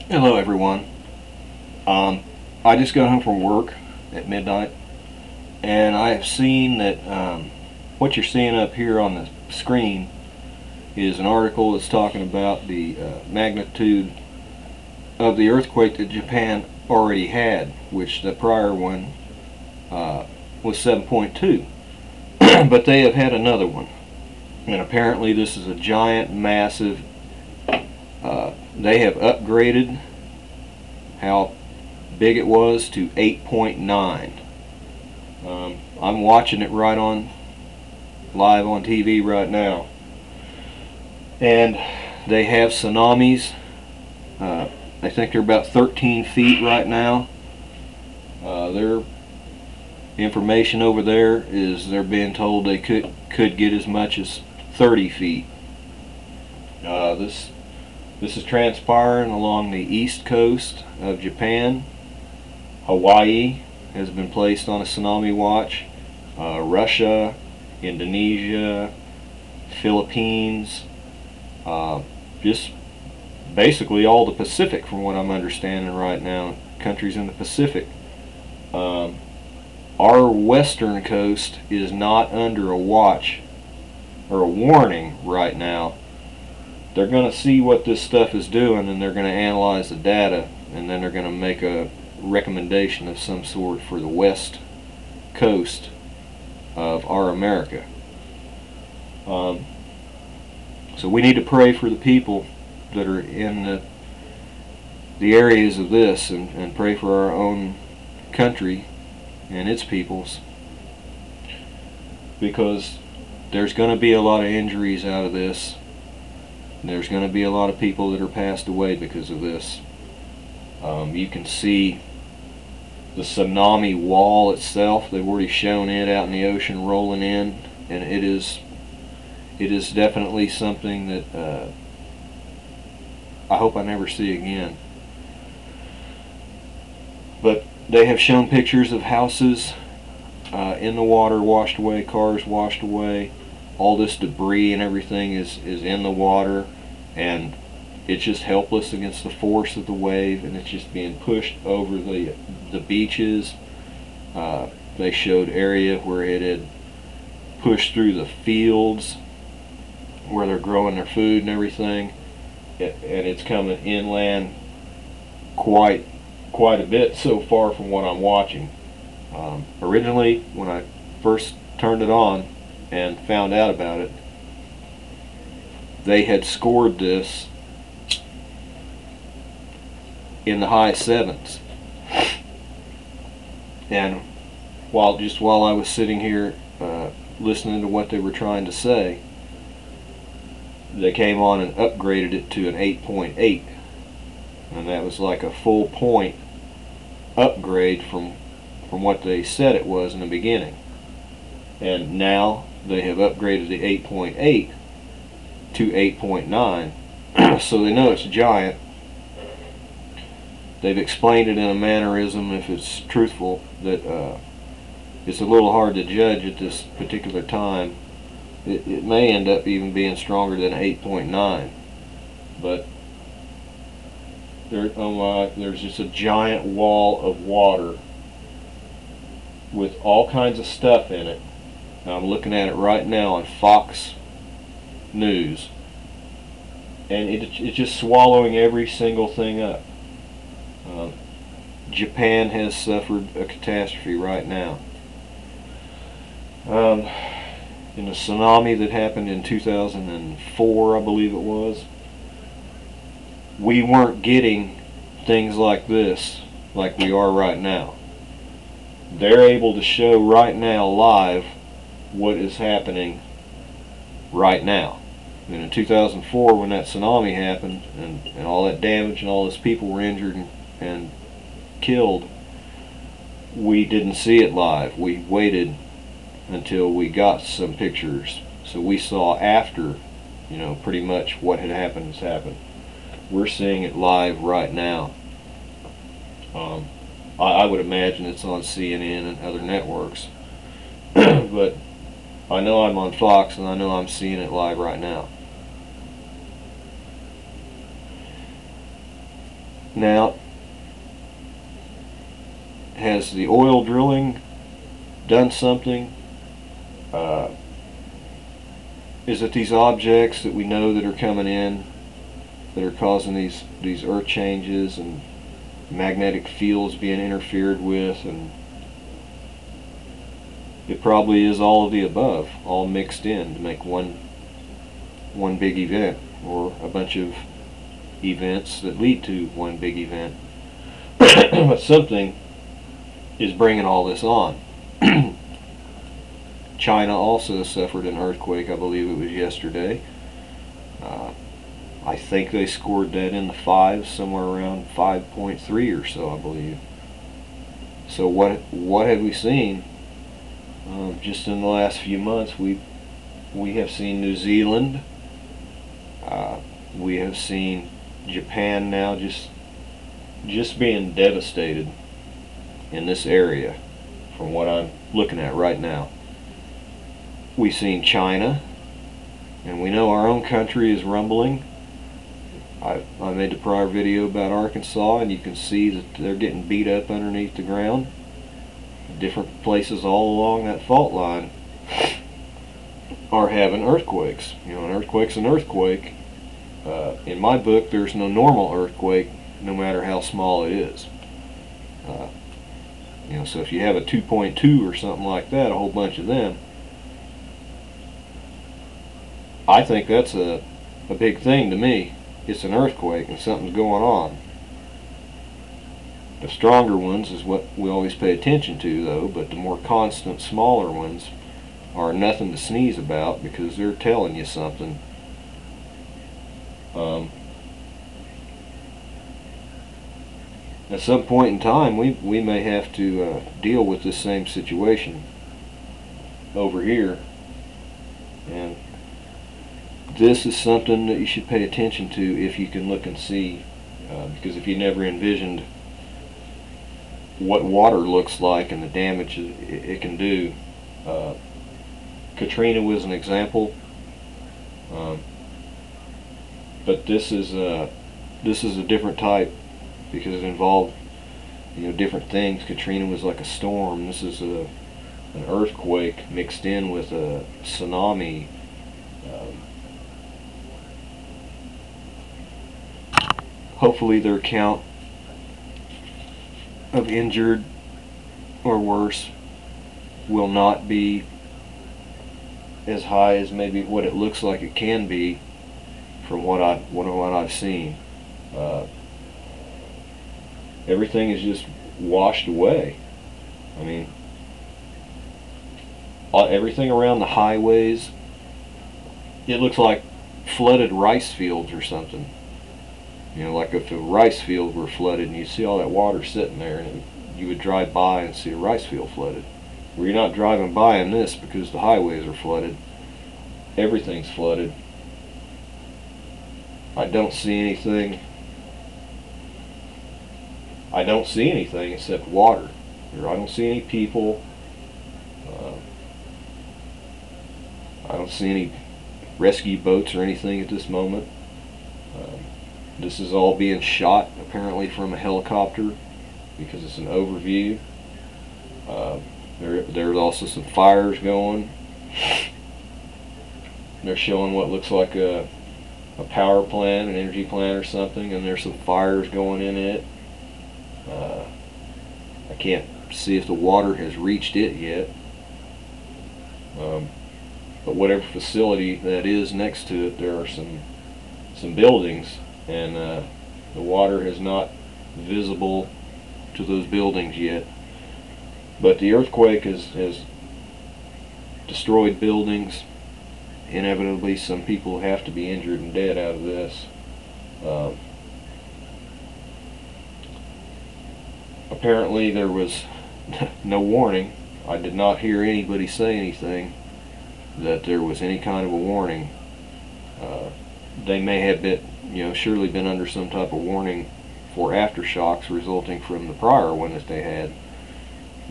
Hello everyone. I just got home from work at midnight, and I have seen that what you're seeing up here on the screen is an article that's talking about the magnitude of the earthquake that Japan already had, which the prior one was 7.2. But they have had another one, and apparently this is a giant, massive. They have upgraded how big it was to 8.9. I'm watching it right on live on TV right now, and they have tsunamis. I think they're about 13 feet right now. Their information over there is they're being told they could get as much as 30 feet. This is transpiring along the east coast of Japan. Hawaii has been placed on a tsunami watch. Russia, Indonesia, Philippines, just basically all the Pacific, from what I'm understanding right now, countries in the Pacific. Our western coast is not under a watch or a warning right now. They're going to see what this stuff is doing, and they're going to analyze the data, and then they're going to make a recommendation of some sort for the west coast of our America. So we need to pray for the people that are in the areas of this, and pray for our own country and its peoples, because there's going to be a lot of injuries out of this. There's going to be a lot of people that are passed away because of this. You can see the tsunami wall itself. They've already shown it out in the ocean rolling in, and it is definitely something that I hope I never see again. But they have shown pictures of houses in the water washed away, cars washed away. All this debris and everything is in the water, and it's just helpless against the force of the wave, and it's just being pushed over the beaches. They showed area where it had pushed through the fields where they're growing their food and everything, and it's coming inland quite a bit so far from what I'm watching. Originally, when I first turned it on and found out about it, they had scored this in the high sevens, and while I was sitting here listening to what they were trying to say, they came on and upgraded it to an 8.8, and that was like a full point upgrade from what they said it was in the beginning. And now they have upgraded the 8.8 to 8.9, so they know it's giant. They've explained it in a mannerism, if it's truthful, that it's a little hard to judge at this particular time. It may end up even being stronger than 8.9, but there's just a giant wall of water with all kinds of stuff in it. Now, I'm looking at it right now on Fox News, and it's just swallowing every single thing up. Japan has suffered a catastrophe right now. In the tsunami that happened in 2004, I believe it was, we weren't getting things like this like we are right now. They're able to show right now live what is happening right now. And in 2004, when that tsunami happened, and all that damage and all those people were injured and killed, we didn't see it live. We waited until we got some pictures, so we saw after, pretty much what had happened has happened. We're seeing it live right now. I would imagine it's on CNN and other networks, but I know I'm on Fox, and I know I'm seeing it live right now. Now, has the oil drilling done something? Is it these objects that we know that are coming in that are causing these earth changes and magnetic fields being interfered with? And it probably is all of the above, all mixed in to make one big event, or a bunch of events that lead to one big event. But something is bringing all this on. China also suffered an earthquake, I believe it was yesterday. I think they scored that in the fives, somewhere around 5.3 or so, I believe. So what have we seen? Just in the last few months, we have seen New Zealand. We have seen Japan now just being devastated in this area, from what I'm looking at right now. We've seen China, and we know our own country is rumbling. I made the prior video about Arkansas, and you can see that they're getting beat up underneath the ground. Different places all along that fault line are having earthquakes. You know, an earthquake's an earthquake. In my book, there's no normal earthquake, no matter how small it is. You know, so if you have a 2.2 or something like that, a whole bunch of them, I think that's a big thing to me. It's an earthquake and something's going on. The stronger ones is what we always pay attention to, though, but the more constant, smaller ones are nothing to sneeze about, because they're telling you something. At some point in time, we may have to deal with this same situation over here, and this is something that you should pay attention to if you can look and see, because if you never envisioned what water looks like and the damage it can do. Katrina was an example, but this is a different type, because it involved, you know, different things. Katrina was like a storm. This is an earthquake mixed in with a tsunami. Hopefully their count of injured or worse will not be as high as maybe what it looks like it can be from what I've seen. Everything is just washed away. I mean, everything around the highways, it looks like flooded rice fields or something. You know, like if a rice field were flooded and you see all that water sitting there, and you would drive by and see a rice field flooded. Well, you're not driving by in this because the highways are flooded. Everything's flooded. I don't see anything. I don't see anything except water. I don't see any people. I don't see any rescue boats or anything at this moment. This is all being shot apparently from a helicopter, because it's an overview. There's also some fires going. They're showing what looks like a power plant, an energy plant or something, and there's some fires going in it. I can't see if the water has reached it yet. But whatever facility that is next to it, there are some buildings, and the water is not visible to those buildings yet. But the earthquake has destroyed buildings. Inevitably, some people have to be injured and dead out of this. Apparently there was no warning. I did not hear anybody say anything that there was any kind of a warning. They may have been, surely been under some type of warning for aftershocks resulting from the prior one that they had.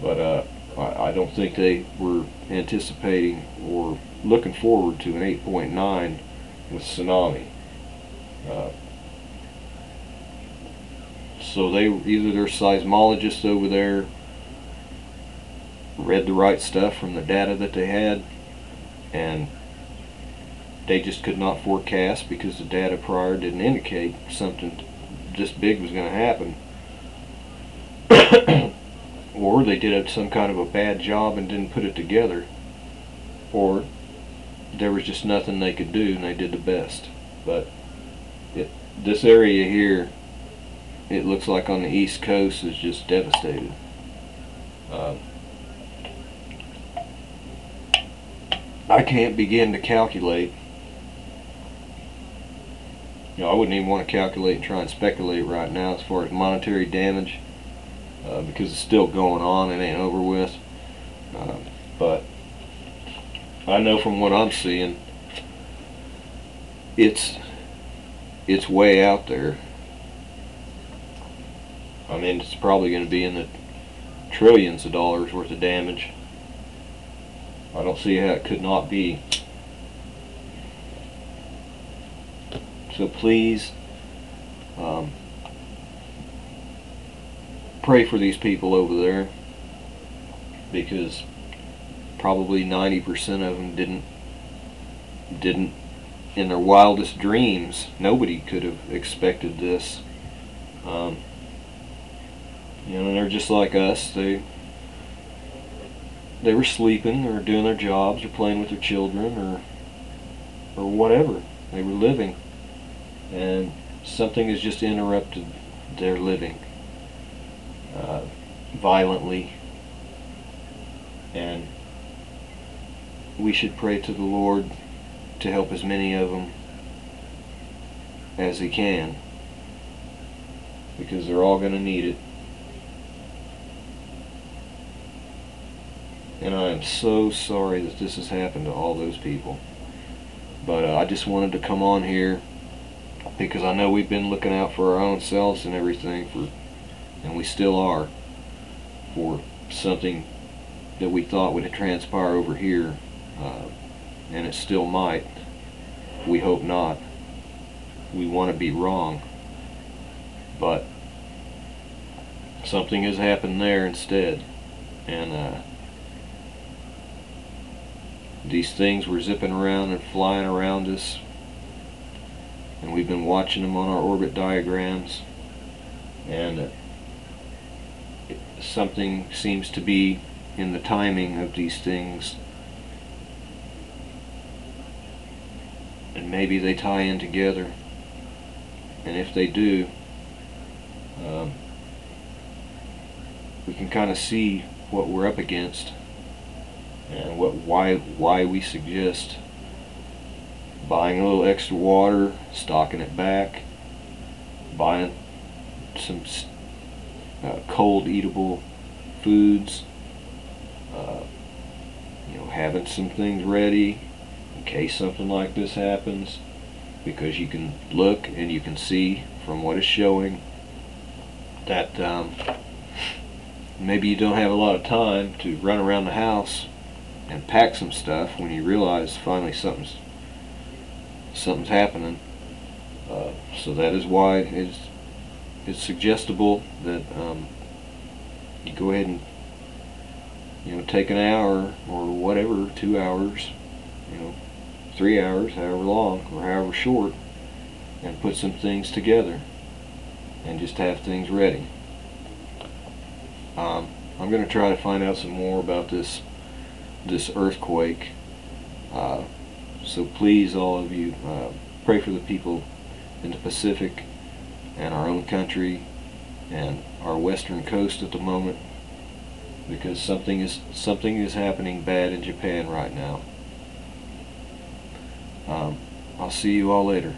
But I don't think they were anticipating or looking forward to an 8.9 with tsunami. So they either their seismologists over there read the right stuff from the data that they had, and they just could not forecast because the data prior didn't indicate something this big was going to happen. Or they did some kind of a bad job and didn't put it together, or there was just nothing they could do and they did the best. But this area here, it looks like on the east coast, is just devastated. I can't begin to calculate. I wouldn't even want to calculate and try and speculate right now as far as monetary damage, because it's still going on. It ain't over with. But I know from what I'm seeing, it's way out there. I mean, it's probably going to be in the trillions of dollars worth of damage. I don't see how it could not be. So please, pray for these people over there, because probably 90% of them didn't in their wildest dreams, nobody could have expected this. They're just like us. They were sleeping or doing their jobs or playing with their children or whatever. They were living, and something has just interrupted their living violently, and we should pray to the Lord to help as many of them as He can, because they're all going to need it. And I am so sorry that this has happened to all those people. But I just wanted to come on here because I know we've been looking out for our own selves and everything, and we still are, for something that we thought would transpire over here, and it still might. We hope not. We want to be wrong, but something has happened there instead, and these things were zipping around and flying around us, and we've been watching them on our orbit diagrams, and something seems to be in the timing of these things, and maybe they tie in together, and if they do, we can kind of see what we're up against, and why we suggest buying a little extra water, stocking it back, buying some cold eatable foods, having some things ready in case something like this happens, because you can look and you can see from what it's showing that maybe you don't have a lot of time to run around the house and pack some stuff when you realize finally something's happening. So that is why it's suggestible that you go ahead and take an hour or whatever, 2 hours, 3 hours, however long or however short, and put some things together and just have things ready. I'm going to try to find out some more about this earthquake. So please, all of you, pray for the people in the Pacific and our own country and our western coast at the moment, because something is happening bad in Japan right now. I'll see you all later.